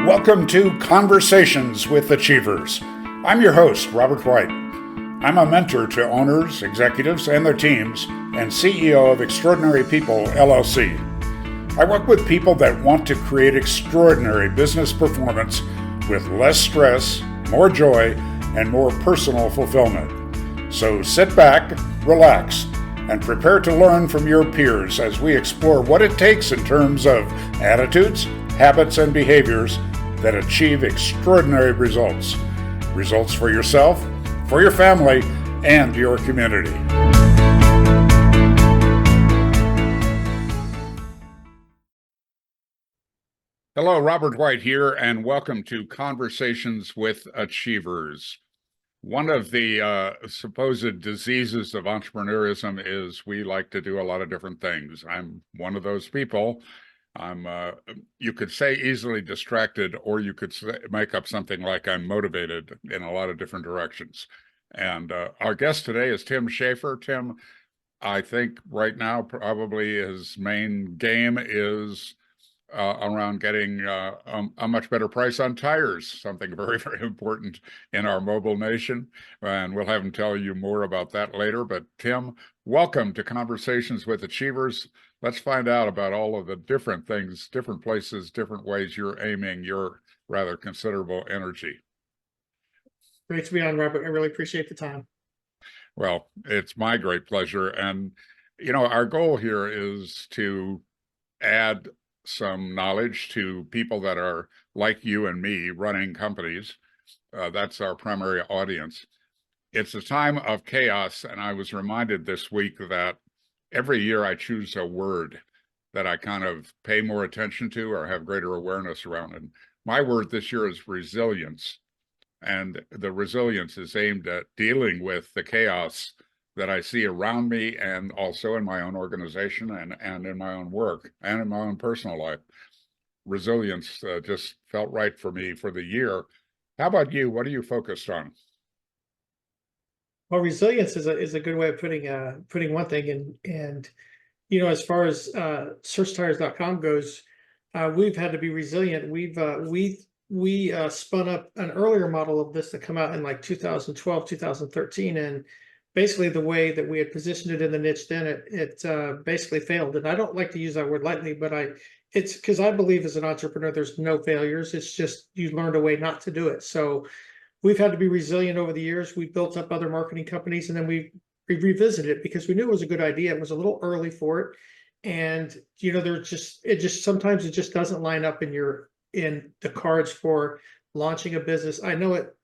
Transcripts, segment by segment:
Welcome to Conversations with Achievers. I'm your host, Robert White. I'm a mentor to owners, executives, and their teams, and CEO of Extraordinary People, LLC. I work with people that want to create extraordinary business performance with less stress, more joy, and more personal fulfillment. So sit back, relax, and prepare to learn from your peers as we explore what it takes in terms of attitudes, habits, and behaviors that achieve extraordinary results. Results for yourself, for your family, and your community. Hello, Robert White here, and welcome to Conversations with Achievers. One of the supposed diseases of entrepreneurism is we like to do a lot of different things. I'm one of those people. I'm, you could say easily distracted, or you could make up something like I'm motivated in a lot of different directions. And our guest today is Tim Shaffer. Tim, I think right now probably his main game is around getting a much better price on tires, something very, very important in our mobile nation. And we'll have him tell you more about that later. But Tim, welcome to Conversations with Achievers. Let's find out about all of the different things, different places, different ways you're aiming your rather considerable energy. Great to be on, Robert. I really appreciate the time. Well, it's my great pleasure. And, you know, our goal here is to add some knowledge to people that are like you and me running companies. That's our primary audience. It's a time of chaos, and I was reminded this week that every year I choose a word that I kind of pay more attention to or have greater awareness around. And my word this year is resilience. And the resilience is aimed at dealing with the chaos that I see around me and also in my own organization and in my own work and in my own personal life. Resilience just felt right for me for the year. How about you? What are you focused on? Well, resilience is a good way of putting one thing. And you know, as far as SearchTires.com goes, we've had to be resilient. We spun up an earlier model of this to come out in like 2012, 2013, and basically the way that we had positioned it in the niche then, it basically failed. And I don't like to use that word lightly, but it's because I believe as an entrepreneur, there's no failures. It's just you learned a way not to do it. So we've had to be resilient over the years. We built up other marketing companies, and then we revisited it because we knew it was a good idea. It was a little early for it. And, you know, sometimes it just doesn't line up in the cards for launching a business. I know it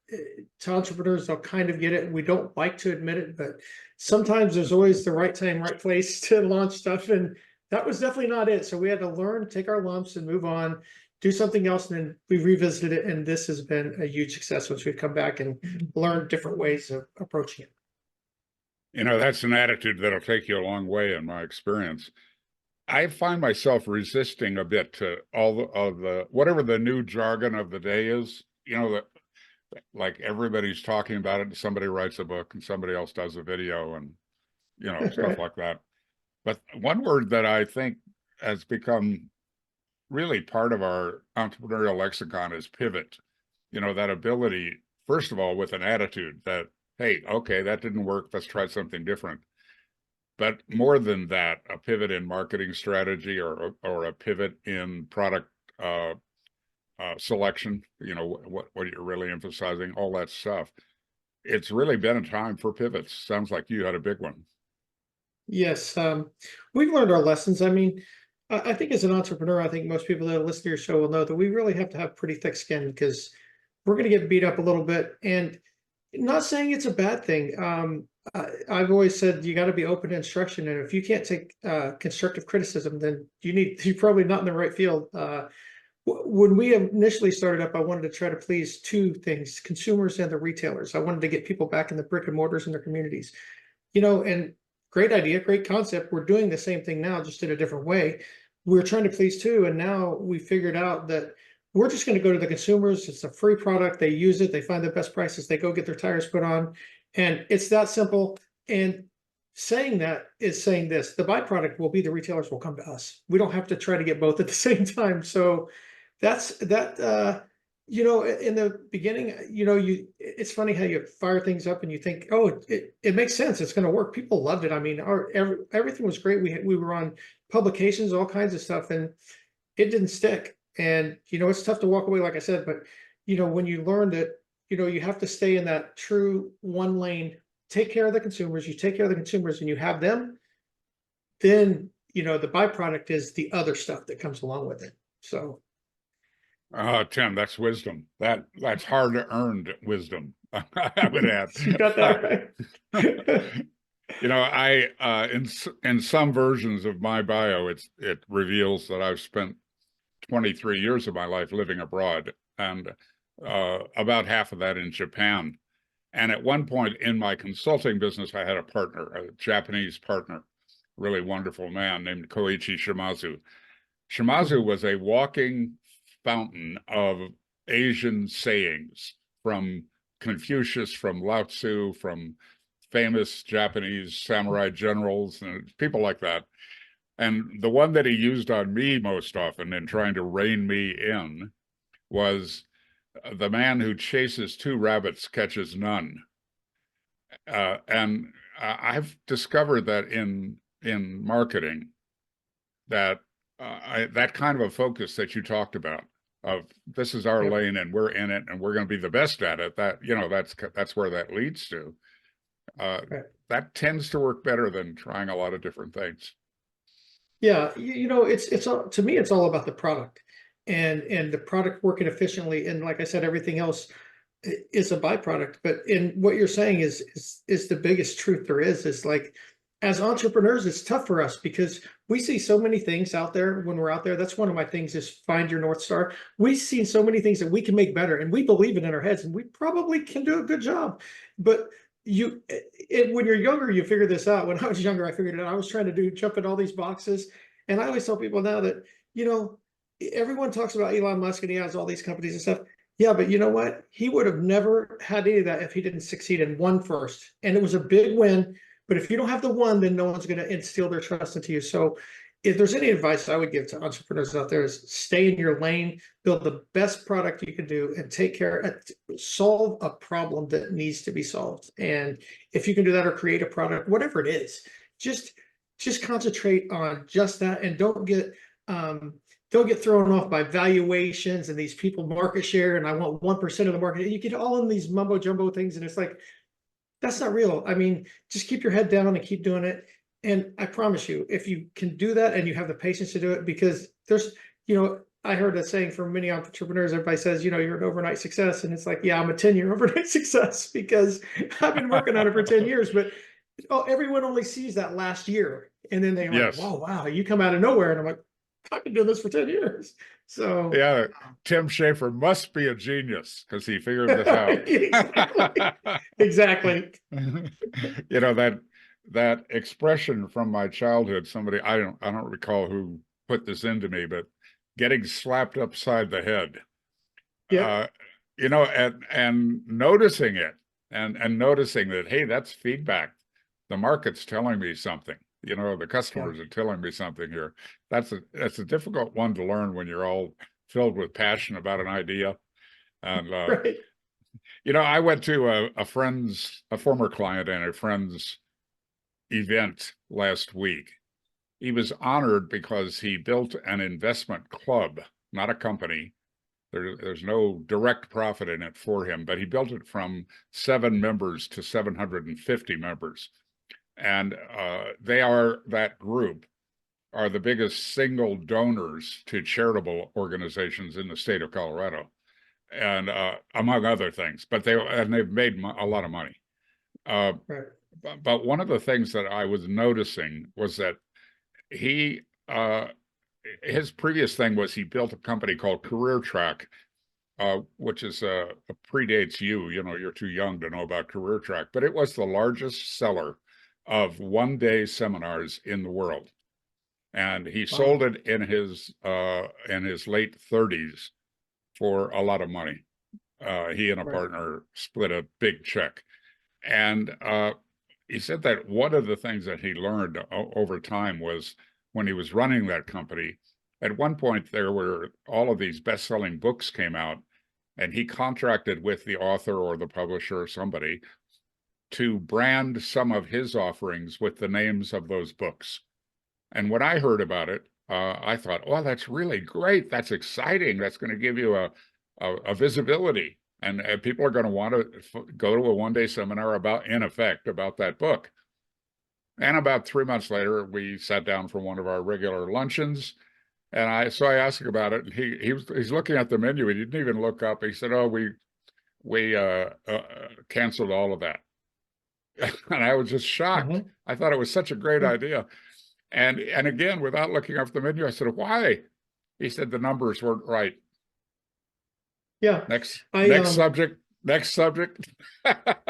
to entrepreneurs, they'll kind of get it. We don't like to admit it, but sometimes there's always the right time, right place to launch stuff. And that was definitely not it. So we had to learn, take our lumps and move on, do something else. And then we revisited it. And this has been a huge success once we've come back and learned different ways of approaching it. You know, that's an attitude that'll take you a long way in my experience. I find myself resisting a bit to all of the whatever the new jargon of the day is, you know, that like everybody's talking about it and somebody writes a book and somebody else does a video and, you know, stuff like that. But one word that I think has become really part of our entrepreneurial lexicon is pivot. You know, that ability, first of all, with an attitude that, hey, okay, that didn't work. Let's try something different. But more than that, a pivot in marketing strategy or a pivot in product selection, you know, what you're really emphasizing, all that stuff. It's really been a time for pivots. Sounds like you had a big one. Yes, we've learned our lessons. I mean, I think as an entrepreneur, I think most people that listen to your show will know that we really have to have pretty thick skin because we're going to get beat up a little bit. And not saying it's a bad thing. I've always said you got to be open to instruction, and if you can't take constructive criticism, then you're probably not in the right field. When we initially started up, I wanted to try to please two things: consumers and the retailers. I wanted to get people back in the brick and mortars in their communities, you know. And great idea, great concept. We're doing the same thing now, just in a different way. We're trying to please two, and now we figured out that we're just going to go to the consumers. It's a free product. They use it. They find the best prices. They go get their tires put on. And it's that simple. And saying that is saying this: the byproduct will be the retailers will come to us. We don't have to try to get both at the same time. So that's that. In the beginning, it's funny how you fire things up and you think, oh, it makes sense. It's going to work. People loved it. I mean, everything was great. We were on publications, all kinds of stuff, and it didn't stick. And, it's tough to walk away, like I said, but, when you learn that, you have to stay in that true one lane, take care of the consumers, you take care of the consumers and you have them, then, the byproduct is the other stuff that comes along with it. So. Tim, that's wisdom. That's hard earned wisdom. I would add. You got that right. I in some versions of my bio, it reveals that I've spent 23 years of my life living abroad, and about half of that in Japan. And at one point in my consulting business, I had a partner, a Japanese partner, really wonderful man named Koichi Shimazu. Shimazu was a walking fountain of Asian sayings from Confucius, from Lao Tzu, from famous Japanese samurai generals and people like that. And the one that he used on me most often in trying to rein me in was the man who chases two rabbits catches none. And I've discovered that in marketing, that that kind of a focus that you talked about, of this is our lane and we're in it and we're going to be the best at it, that's where that leads to. That tends to work better than trying a lot of different things. Yeah, it's all, to me, it's all about the product and the product working efficiently. And like I said, everything else is a byproduct. But in what you're saying is the biggest truth there is like, as entrepreneurs, it's tough for us because we see so many things out there when we're out there. That's one of my things, is find your North Star. We've seen so many things that we can make better, and we believe it in our heads, and we probably can do a good job. But when you're younger, you figure this out. When I was younger, I figured it out. I was trying to jump in all these boxes. And I always tell people now that, everyone talks about Elon Musk and he has all these companies and stuff. Yeah, but you know what? He would have never had any of that if he didn't succeed in one first. And it was a big win. But if you don't have the one, then no one's going to instill their trust into you. So if there's any advice I would give to entrepreneurs out there, is stay in your lane, build the best product you can do, and solve a problem that needs to be solved. And if you can do that, or create a product, whatever it is, just concentrate on just that, and don't get thrown off by valuations and these people market share. And I want 1% of the market. You get all in these mumbo jumbo things, and it's like, that's not real. I mean, just keep your head down and keep doing it. And I promise you, if you can do that and you have the patience to do it, because there's, I heard a saying from many entrepreneurs, everybody says, you're an overnight success. And it's like, yeah, I'm a 10-year overnight success because I've been working on it for 10 years, but everyone only sees that last year. And then they're like, oh, wow, you come out of nowhere. And I'm like, I've been doing this for 10 years. So yeah, Tim Shaffer must be a genius because he figured this out. Exactly. That expression from my childhood, somebody, I don't recall who put this into me, but getting slapped upside the head. Yeah. And noticing it and noticing that, hey, that's feedback. The market's telling me something. The customers are telling me something here. That's a difficult one to learn when you're all filled with passion about an idea. And right. I went to a former client and a friend's event last week. He was honored because he built an investment club, not a company. There's no direct profit in it for him, but he built it from 7 members to 750 members. And that group are the biggest single donors to charitable organizations in the state of Colorado, and among other things. But they've made a lot of money. Right. But one of the things that I was noticing was that his previous thing was he built a company called Career Track, which is predates you. You're too young to know about Career Track, but it was the largest seller of one-day seminars in the world, and he sold it in his late 30s for a lot of money. He and a partner split a big check, and he said that one of the things that he learned over time was, when he was running that company, at one point there were all of these best-selling books came out, and he contracted with the author or the publisher or somebody to brand some of his offerings with the names of those books. And when I heard about it, I thought, oh, that's really great. That's exciting. That's going to give you a visibility. And people are going to want to go to a one-day seminar about, in effect, about that book. And about 3 months later, we sat down for one of our regular luncheons. And I asked him about it, and he's looking at the menu. He didn't even look up. He said, "Oh, we canceled all of that." And I was just shocked. I thought it was such a great idea. And again, without looking up the menu, I said, "Why?" He said the numbers weren't right. Yeah. Next subject.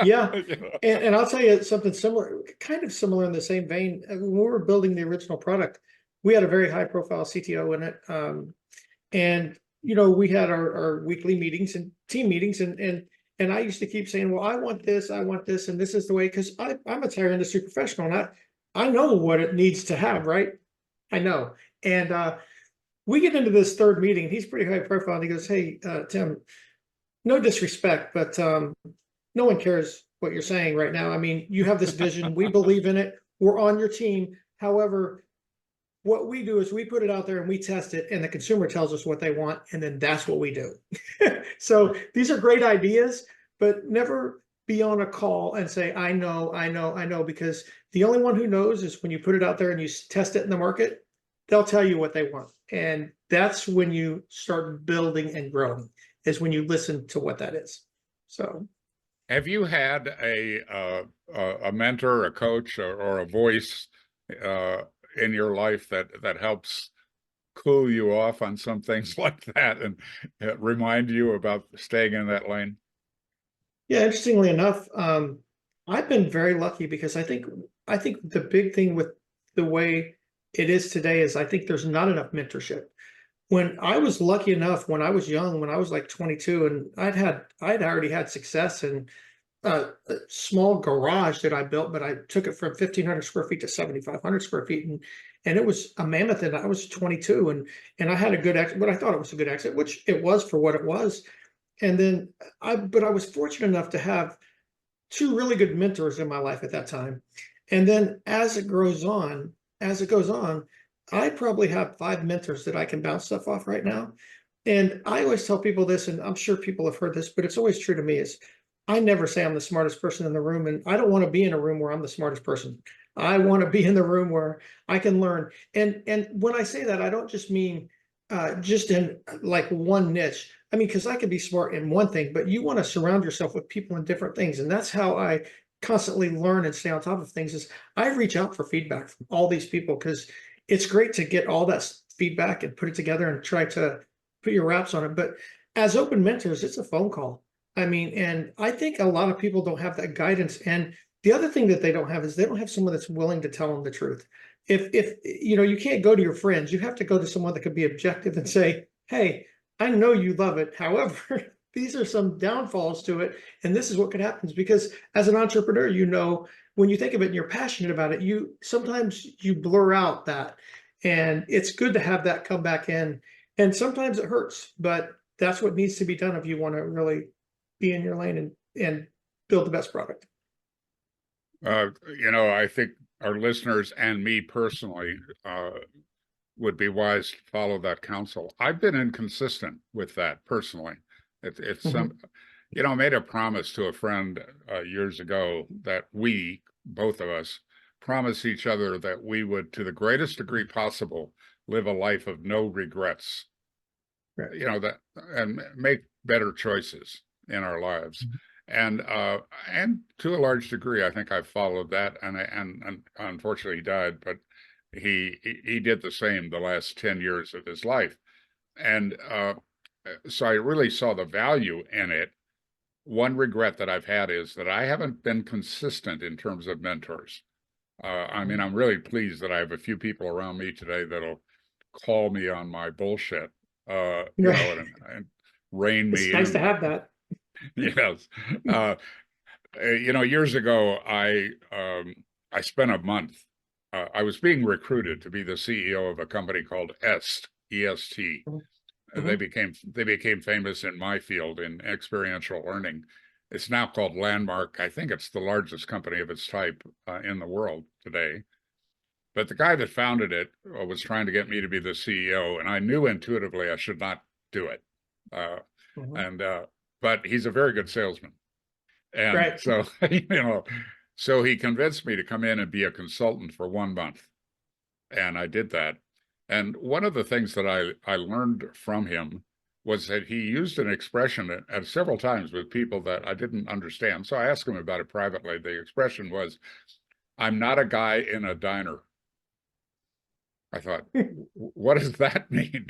Yeah. And I'll tell you something similar, kind of similar in the same vein. When we were building the original product, we had a very high profile CTO in it. And, we had our weekly meetings and team meetings, and I used to keep saying, well, I want this, and this is the way, because I'm a tire industry professional, and I know what it needs to have, right? I know. And we get into this third meeting, and he's pretty high profile, and he goes, hey, Tim, no disrespect, but no one cares what you're saying right now. I mean, you have this vision. We believe in it. We're on your team. However, what we do is we put it out there and we test it, and the consumer tells us what they want, and then that's what we do. So these are great ideas, but never be on a call and say, I know, because the only one who knows is when you put it out there and you test it in the market, they'll tell you what they want. And that's when you start building and growing, is when you listen to what that is. So have you had a mentor, a coach, or a voice in your life that helps cool you off on some things like that and remind you about staying in that lane? yeah, interestingly enough, I've been very lucky, because I think the big thing with the way it is today is I think there's not enough mentorship. When I was lucky enough, when I was young, when I was like 22, and I'd already had success in a small garage that I built, but I took it from 1,500 square feet to 7,500 square feet, and it was a mammoth. And I was 22, and I had a good exit, but I thought it was a good exit, which it was for what it was. And then but I was fortunate enough to have two really good mentors in my life at that time. And then as it goes on, I probably have 5 mentors that I can bounce stuff off right now. And I always tell people this, and I'm sure people have heard this, but it's always true to me, is I never say I'm the smartest person in the room, and I don't want to be in a room where I'm the smartest person. I want to be in the room where I can learn. And when I say that, I don't just mean just in like one niche. I mean, because I could be smart in one thing, but you want to surround yourself with people in different things. And that's how I constantly learn and stay on top of things, is I reach out for feedback from all these people, because it's great to get all that feedback and put it together and try to put your wraps on it. But as open mentors, it's a phone call. I mean, and I think a lot of people don't have that guidance. And the other thing that they don't have is they don't have someone that's willing to tell them the truth. If you can't go to your friends, you have to go to someone that could be objective and say, hey, I know you love it. However, these are some downfalls to it, and this is what could happen. Because as an entrepreneur, when you think of it and you're passionate about it, sometimes you blur out that, and it's good to have that come back in. And sometimes it hurts, but that's what needs to be done if you want to really be in your lane and build the best product. I think our listeners and me personally would be wise to follow that counsel. I've been inconsistent with that personally. It's some, I made a promise to a friend years ago that we, both of us, promised each other that we would, to the greatest degree possible, live a life of no regrets. Right. That, and make better choices in our lives. And to a large degree, I think I've followed that. And unfortunately, he died, but he did the same the last 10 years of his life. And so I really saw the value in it. One regret that I've had is that I haven't been consistent in terms of mentors. I mean, I'm really pleased that I have a few people around me today that'll call me on my bullshit, and rein me in. It's nice to have that. Yes. Years ago, I spent a month. I was being recruited to be the CEO of a company called EST, They became famous in my field in experiential learning. It's now called Landmark. I think it's the largest company of its type in the world today. But the guy that founded it was trying to get me to be the CEO, and I knew intuitively I should not do it. And but he's a very good salesman, and Right. so so he convinced me to come in and be a consultant for 1 month, and I did that. And one of the things that I learned from him was that he used an expression at several times with people that I didn't understand. So I asked him about it privately. The expression was, "I'm not a guy in a diner." I thought, what does that mean?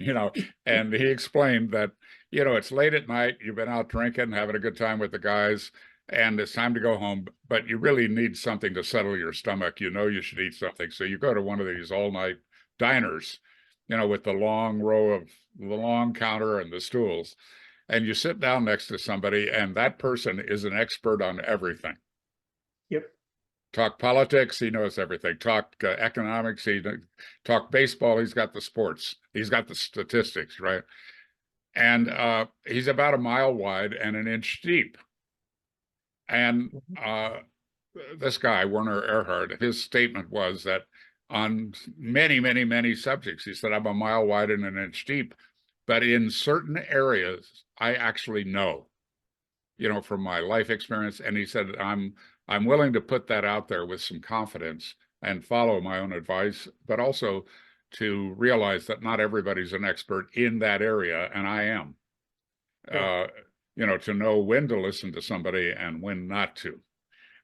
And he explained that, it's late at night, you've been out drinking, having a good time with the guys, and it's time to go home, but you really need something to settle your stomach. You should eat something. So you go to one of these all-night diners, with the long counter and the stools, and you sit down next to somebody, and that person is an expert on everything. Yep. Talk politics, he knows everything. Talk economics, talk baseball, he's got the sports. He's got the statistics, right? And he's about a mile wide and an inch deep. And this guy, Werner Erhard, his statement was that on many, many, many subjects, he said, "I'm a mile wide and an inch deep, but in certain areas, I actually know, from my life experience." And he said, I'm willing to put that out there with some confidence and follow my own advice, but also to realize that not everybody's an expert in that area, and I am. Yeah. To know when to listen to somebody and when not to.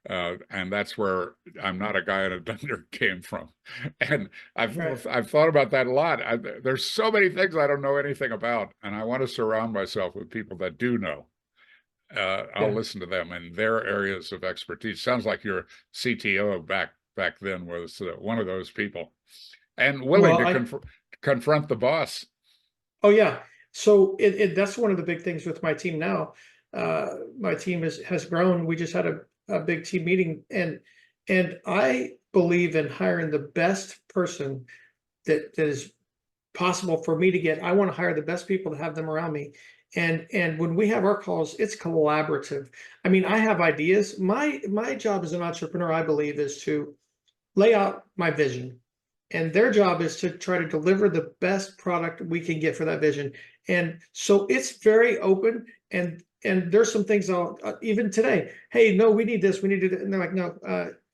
And that's where "I'm not a guy in a diner" came from. And I've thought about that a lot. There's so many things I don't know anything about, and I want to surround myself with people that do know. I'll listen to them in their areas of expertise. Sounds like your CTO back then was one of those people, and willing to confront the boss. Oh yeah. So that's one of the big things with my team now. My team has grown. We just had a big team meeting, and I believe in hiring the best person that is possible for me to get. I want to hire the best people to have them around me. And when we have our calls, it's collaborative. I mean, I have ideas. My job as an entrepreneur, I believe, is to lay out my vision, and their job is to try to deliver the best product we can get for that vision. And so it's very open, and there's some things I'll even today, "Hey, no, we need this, we need to do that." And they're like, "No,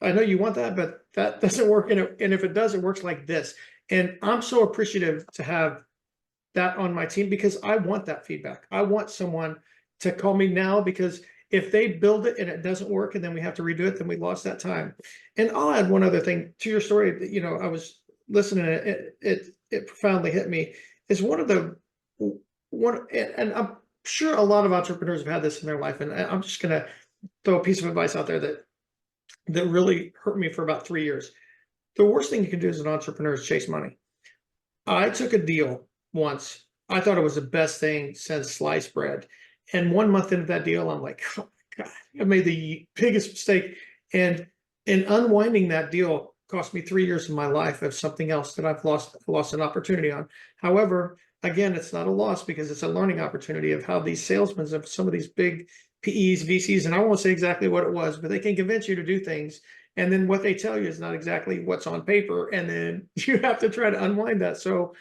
I know you want that, but that doesn't work. And if it does, it works like this." And I'm so appreciative to have that on my team, because I want that feedback. I want someone to call me now, because if they build it and it doesn't work and then we have to redo it, then we lost that time. And I'll add one other thing to your story that, I was listening, it profoundly hit me. Is and I'm sure a lot of entrepreneurs have had this in their life, and I'm just gonna throw a piece of advice out there that really hurt me for about 3 years. The worst thing you can do as an entrepreneur is chase money. I took a deal once. I thought it was the best thing since sliced bread. And 1 month into that deal, I'm like, "Oh my God, I made the biggest mistake." And unwinding that deal cost me 3 years of my life of something else that I've lost an opportunity on. However, again, it's not a loss, because it's a learning opportunity of how these salesmen of some of these big PEs, VCs, and I won't say exactly what it was, but they can convince you to do things. And then what they tell you is not exactly what's on paper. And then you have to try to unwind that. So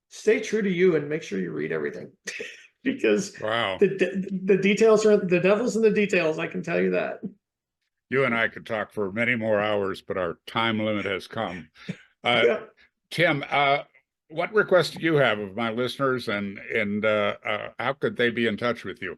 stay true to you and make sure you read everything, because Wow, the details are the devil's in the details. I can tell you that. you and I could talk for many more hours, but our time limit has come. Yeah. Tim, what requests do you have of my listeners, and how could they be in touch with you?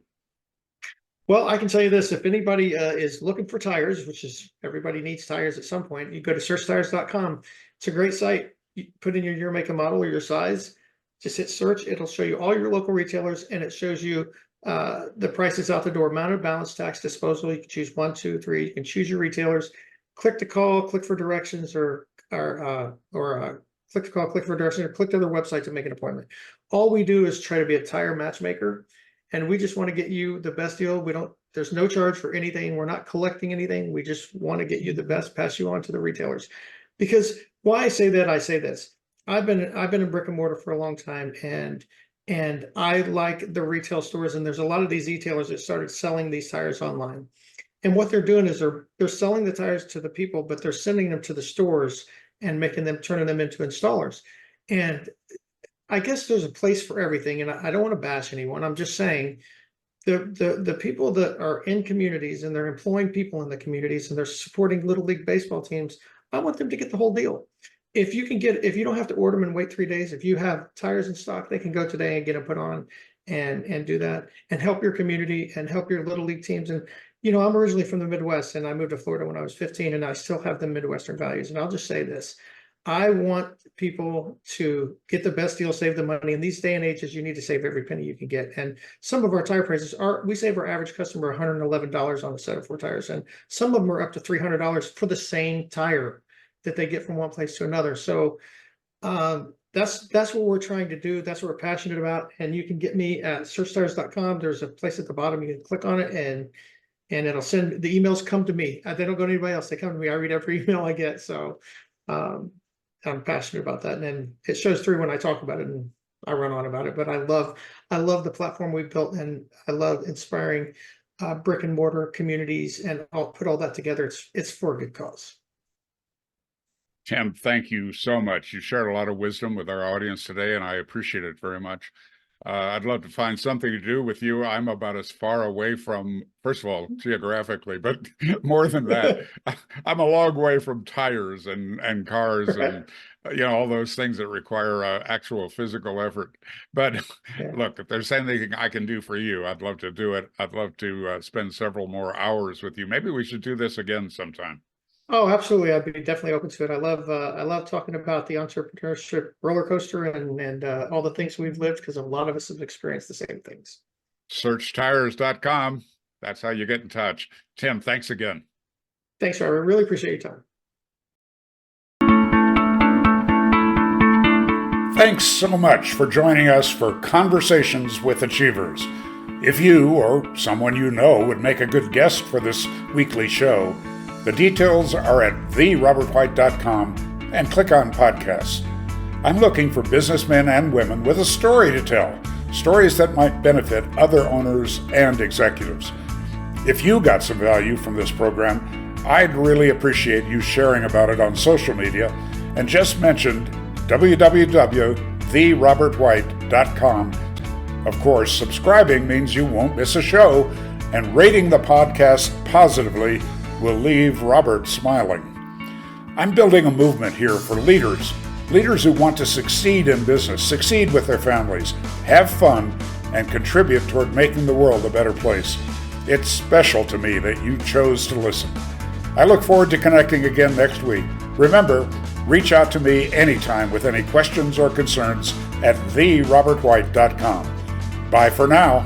Well, I can tell you this: if anybody is looking for tires, which is everybody needs tires at some point, you go to SearchTires.com. It's a great site. You put in your year, make, and model, or your size. Just hit search. It'll show you all your local retailers, and it shows you the prices out the door: mounted, balance, tax, disposal. You can choose 1, 2, 3. You can choose your retailers. Click to call, click for directions, or click to call, click for directions, or click to their website to make an appointment. All we do is try to be a tire matchmaker. And we just want to get you the best deal. There's no charge for anything. We're not collecting anything. We just want to get you the best, pass you on to the retailers. Because why I say that, I say this: I've been in brick and mortar for a long time, and And I like the retail stores, and there's a lot of these e-tailers that started selling these tires online. And what they're doing is they're selling the tires to the people, but they're sending them to the stores and turning them into installers. And I guess there's a place for everything, and I don't want to bash anyone. I'm just saying the people that are in communities and they're employing people in the communities and they're supporting Little League baseball teams, I want them to get the whole deal. If you don't have to order them and wait 3 days, if you have tires in stock, they can go today and get them put on and do that and help your community and help your Little League teams. And I'm originally from the Midwest, and I moved to Florida when I was 15, and I still have the Midwestern values. And I'll just say this: I want people to get the best deal, save the money. In these day and ages, you need to save every penny you can get. And some of our tire prices we save our average customer $111 on a set of 4 tires. And some of them are up to $300 for the same tire that they get from one place to another. So that's what we're trying to do. That's what we're passionate about. And you can get me at SearchTires.com. There's a place at the bottom. You can click on it, and it'll send the emails come to me. They don't go to anybody else. They come to me. I read every email I get. So I'm passionate about that, and it shows through when I talk about it and I run on about it. But I love the platform we've built, and I love inspiring brick and mortar communities, and I'll put all that together. It's for a good cause. Tim, thank you so much. You shared a lot of wisdom with our audience today, and I appreciate it very much. I'd love to find something to do with you. I'm about as far away from, first of all, geographically, but more than that, I'm a long way from tires and cars and all those things that require actual physical effort. But look, if there's anything I can do for you, I'd love to do it. I'd love to spend several more hours with you. Maybe we should do this again sometime. Oh, absolutely. I'd be definitely open to it. I love talking about the entrepreneurship roller coaster and all the things we've lived, because a lot of us have experienced the same things. SearchTires.com. That's how you get in touch. Tim, thanks again. Thanks, Robert. Really appreciate your time. Thanks so much for joining us for Conversations with Achievers. If you or someone you know would make a good guest for this weekly show, the details are at therobertwhite.com and click on podcasts. I'm looking for businessmen and women with a story to tell, stories that might benefit other owners and executives. If you got some value from this program, I'd really appreciate you sharing about it on social media, and just mentioned www.therobertwhite.com. Of course, subscribing means you won't miss a show, and rating the podcast positively will leave Robert smiling. I'm building a movement here for leaders who want to succeed in business, succeed with their families, have fun, and contribute toward making the world a better place. It's special to me that you chose to listen. I look forward to connecting again next week. Remember, reach out to me anytime with any questions or concerns at therobertwhite.com. Bye for now.